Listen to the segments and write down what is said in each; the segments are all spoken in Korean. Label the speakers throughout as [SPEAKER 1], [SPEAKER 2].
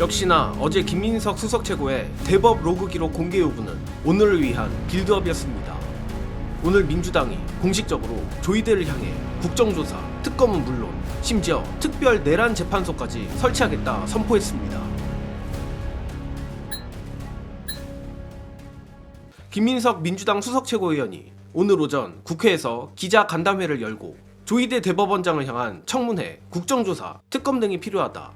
[SPEAKER 1] 역시나 어제 김민석 수석 최고의 대법 로그 기록 공개 요구는 오늘을 위한 빌드업이었습니다. 오늘 민주당이 공식적으로 조이대를 향해 국정조사, 특검은 물론 심지어 특별 내란 재판소까지 설치하겠다 선포했습니다. 김민석 민주당 수석 최고위원이 오늘 오전 국회에서 기자 간담회를 열고 조이대 대법원장을 향한 청문회, 국정조사, 특검 등이 필요하다.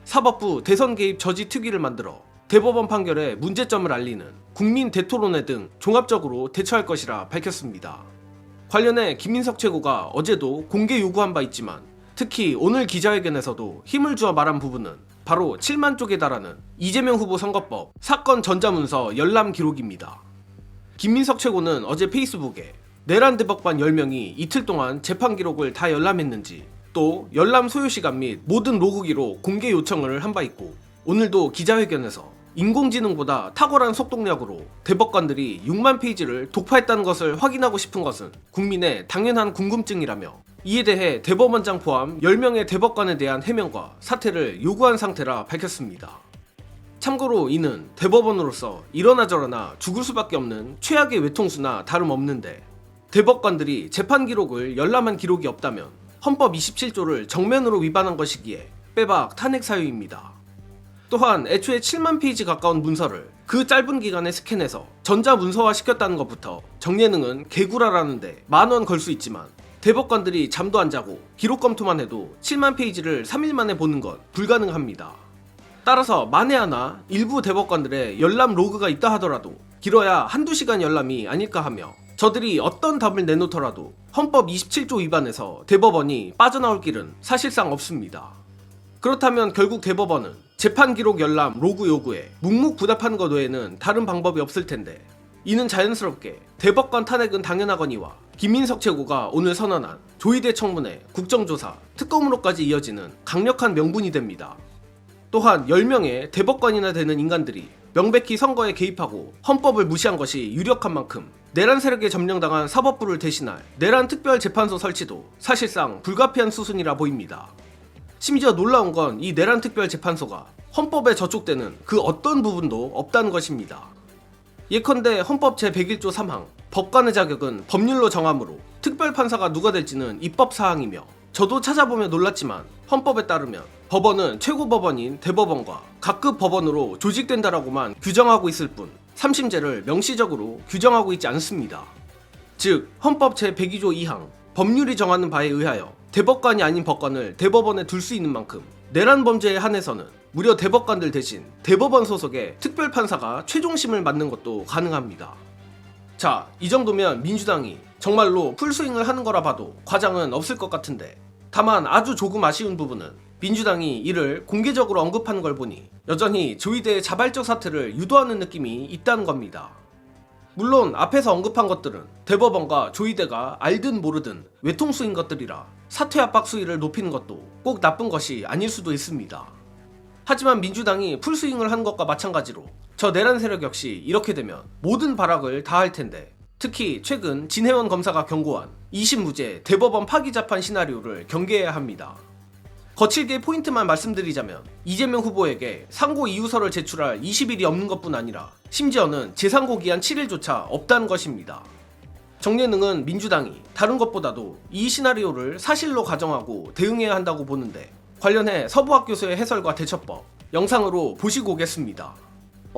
[SPEAKER 1] 사법부 대선 개입 저지 특위를 만들어 대법원 판결의 문제점을 알리는 국민 대토론회 등 종합적으로 대처할 것이라 밝혔습니다. 관련해 김민석 최고가 어제도 공개 요구한 바 있지만 특히 오늘 기자회견에서도 힘을 주어 말한 부분은 바로 7만 쪽에 달하는 이재명 후보 선거법 사건 전자문서 열람 기록입니다. 김민석 최고는 어제 페이스북에 내란 대법관 10명이 이틀 동안 재판 기록을 다 열람했는지 또 열람 소요 시간 및 모든 로그기로 공개 요청을 한 바 있고 오늘도 기자회견에서 인공지능보다 탁월한 속독력으로 대법관들이 6만 페이지를 독파했다는 것을 확인하고 싶은 것은 국민의 당연한 궁금증이라며 이에 대해 대법원장 포함 10명의 대법관에 대한 해명과 사퇴를 요구한 상태라 밝혔습니다. 참고로 이는 대법원으로서 이러나 저러나 죽을 수밖에 없는 최악의 외통수나 다름없는데 대법관들이 재판 기록을 열람한 기록이 없다면 헌법 27조를 정면으로 위반한 것이기에 빼박 탄핵 사유입니다. 또한 애초에 7만 페이지 가까운 문서를 그 짧은 기간에 스캔해서 전자문서화 시켰다는 것부터 정예능은 개구라라는데 10,000원 걸 수 있지만 대법관들이 잠도 안 자고 기록 검토만 해도 7만 페이지를 3일 만에 보는 건 불가능합니다. 따라서 만에 하나 일부 대법관들의 열람 로그가 있다 하더라도 길어야 한두 시간 열람이 아닐까 하며 저들이 어떤 답을 내놓더라도 헌법 27조 위반에서 대법원이 빠져나올 길은 사실상 없습니다. 그렇다면 결국 대법원은 재판 기록 열람 로그 요구에 묵묵부답하는 것 외에는 다른 방법이 없을 텐데 이는 자연스럽게 대법관 탄핵은 당연하거니와 김민석 최고가 오늘 선언한 조이대 청문회, 국정조사, 특검으로까지 이어지는 강력한 명분이 됩니다. 또한 10명의 대법관이나 되는 인간들이 명백히 선거에 개입하고 헌법을 무시한 것이 유력한 만큼 내란 세력에 점령당한 사법부를 대신할 내란 특별재판소 설치도 사실상 불가피한 수순이라 보입니다. 심지어 놀라운 건 이 내란 특별재판소가 헌법에 저촉되는 그 어떤 부분도 없다는 것입니다. 예컨대 헌법 제101조 3항 법관의 자격은 법률로 정하므로 특별판사가 누가 될지는 입법사항이며 저도 찾아보며 놀랐지만 헌법에 따르면 법원은 최고법원인 대법원과 각급 법원으로 조직된다라고만 규정하고 있을 뿐 3심제를 명시적으로 규정하고 있지 않습니다. 즉 헌법 제102조 2항 법률이 정하는 바에 의하여 대법관이 아닌 법관을 대법원에 둘 수 있는 만큼 내란 범죄에 한해서는 무려 대법관들 대신 대법원 소속의 특별판사가 최종심을 맡는 것도 가능합니다. 자, 이 정도면 민주당이 정말로 풀스윙을 하는 거라 봐도 과장은 없을 것 같은데 다만 아주 조금 아쉬운 부분은 민주당이 이를 공개적으로 언급하는 걸 보니 여전히 조이대의 자발적 사퇴를 유도하는 느낌이 있다는 겁니다. 물론 앞에서 언급한 것들은 대법원과 조이대가 알든 모르든 외통수인 것들이라 사퇴 압박 수위를 높이는 것도 꼭 나쁜 것이 아닐 수도 있습니다. 하지만 민주당이 풀스윙을 하는 것과 마찬가지로 저 내란 세력 역시 이렇게 되면 모든 발악을 다 할 텐데 특히 최근 진해원 검사가 경고한 2심 무죄 대법원 파기 재판 시나리오를 경계해야 합니다. 거칠게 포인트만 말씀드리자면 이재명 후보에게 상고 이유서를 제출할 20일이 없는 것뿐 아니라 심지어는 재상고 기한 7일조차 없다는 것입니다. 정예능은 민주당이 다른 것보다도 이 시나리오를 사실로 가정하고 대응해야 한다고 보는데 관련해 서부학 교수의 해설과 대처법 영상으로 보시고 오겠습니다.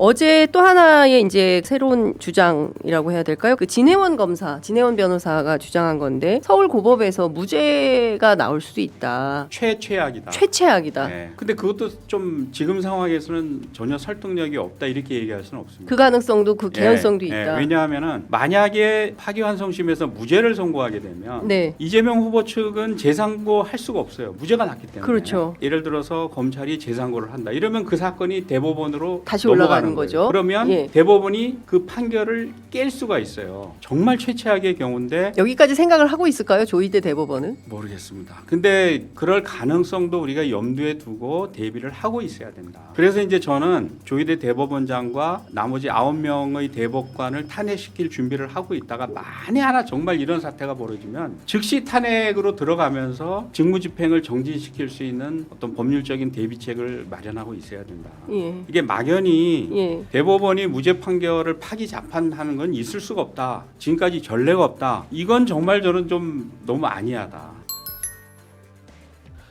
[SPEAKER 2] 어제 또 하나의 이제 새로운 주장이라고 해야 될까요? 그 진해원 검사, 진해원 변호사가 주장한 건데 서울 고법에서 무죄가 나올 수도 있다.
[SPEAKER 3] 최악이다.
[SPEAKER 2] 최악이다.
[SPEAKER 3] 네. 근데 그것도 좀 지금 상황에서는 전혀 설득력이 없다 이렇게 얘기할 수는 없습니다.
[SPEAKER 2] 그 가능성도 그 개연성도
[SPEAKER 3] 네.
[SPEAKER 2] 있다.
[SPEAKER 3] 네. 왜냐하면은 만약에 파기환송심에서 무죄를 선고하게 되면
[SPEAKER 2] 네.
[SPEAKER 3] 이재명 후보 측은 재상고할 수가 없어요. 무죄가 났기 때문에.
[SPEAKER 2] 그렇죠.
[SPEAKER 3] 예를 들어서 검찰이 재상고를 한다. 이러면 그 사건이 대법원으로
[SPEAKER 2] 다시
[SPEAKER 3] 넘어가는
[SPEAKER 2] 되는 거죠.
[SPEAKER 3] 그러면
[SPEAKER 2] 예.
[SPEAKER 3] 대법원이 그 판결을 깰 수가 있어요. 정말 최최악의 경우인데
[SPEAKER 2] 여기까지 생각을 하고 있을까요? 조희대 대법원은?
[SPEAKER 3] 모르겠습니다. 근데 그럴 가능성도 우리가 염두에 두고 대비를 하고 있어야 된다. 그래서 이제 저는 조희대 대법원장과 나머지 9명의 대법관을 탄핵시킬 준비를 하고 있다가 만에 하나 정말 이런 사태가 벌어지면 즉시 탄핵으로 들어가면서 직무집행을 정지시킬 수 있는 어떤 법률적인 대비책을 마련하고 있어야 된다.
[SPEAKER 2] 예.
[SPEAKER 3] 이게 막연히
[SPEAKER 2] 예.
[SPEAKER 3] 대법원이 무죄 판결을 파기 재판하는 건 있을 수가 없다. 지금까지 전례가 없다. 이건 정말 저는 좀 너무 아니하다.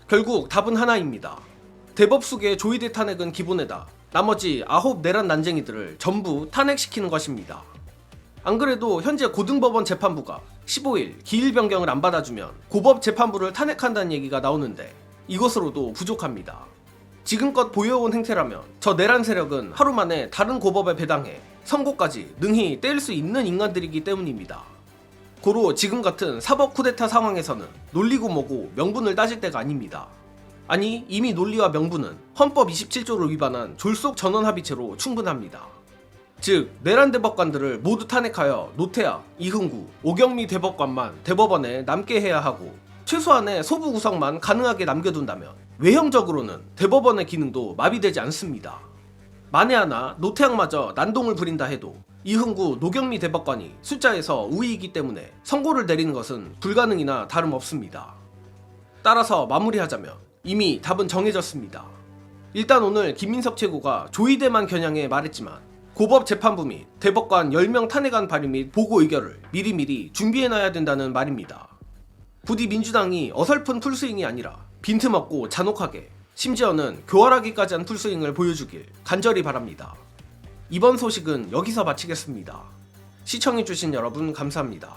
[SPEAKER 1] 결국 답은 하나입니다. 대법숙의 조희대 탄핵은 기본에다 나머지 9 내란 난쟁이들을 전부 탄핵시키는 것입니다. 안 그래도 현재 고등법원 재판부가 15일 기일 변경을 안 받아주면 고법 재판부를 탄핵한다는 얘기가 나오는데 이것으로도 부족합니다. 지금껏 보여온 행태라면 저 내란 세력은 하루 만에 다른 고법에 배당해 선고까지 능히 떼일 수 있는 인간들이기 때문입니다. 고로 지금 같은 사법 쿠데타 상황에서는 논리고 뭐고 명분을 따질 때가 아닙니다. 아니 이미 논리와 명분은 헌법 27조를 위반한 졸속 전원 합의체로 충분합니다. 즉 내란 대법관들을 모두 탄핵하여 노태학, 이흥구, 오경미 대법관만 대법원에 남게 해야 하고 최소한의 소부 구성만 가능하게 남겨둔다면 외형적으로는 대법원의 기능도 마비되지 않습니다. 만에 하나 노태학마저 난동을 부린다 해도 이흥구, 노경미 대법관이 숫자에서 우위이기 때문에 선고를 내리는 것은 불가능이나 다름없습니다. 따라서 마무리하자면 이미 답은 정해졌습니다. 일단 오늘 김민석 최고가 조희대만 겨냥해 말했지만 고법 재판부 및 대법관 10명 탄핵안 발의 및 보고 의결을 미리미리 준비해놔야 된다는 말입니다. 부디 민주당이 어설픈 풀스윙이 아니라 빈틈없고 잔혹하게 심지어는 교활하기까지 한 풀스윙을 보여주길 간절히 바랍니다. 이번 소식은 여기서 마치겠습니다. 시청해주신 여러분 감사합니다.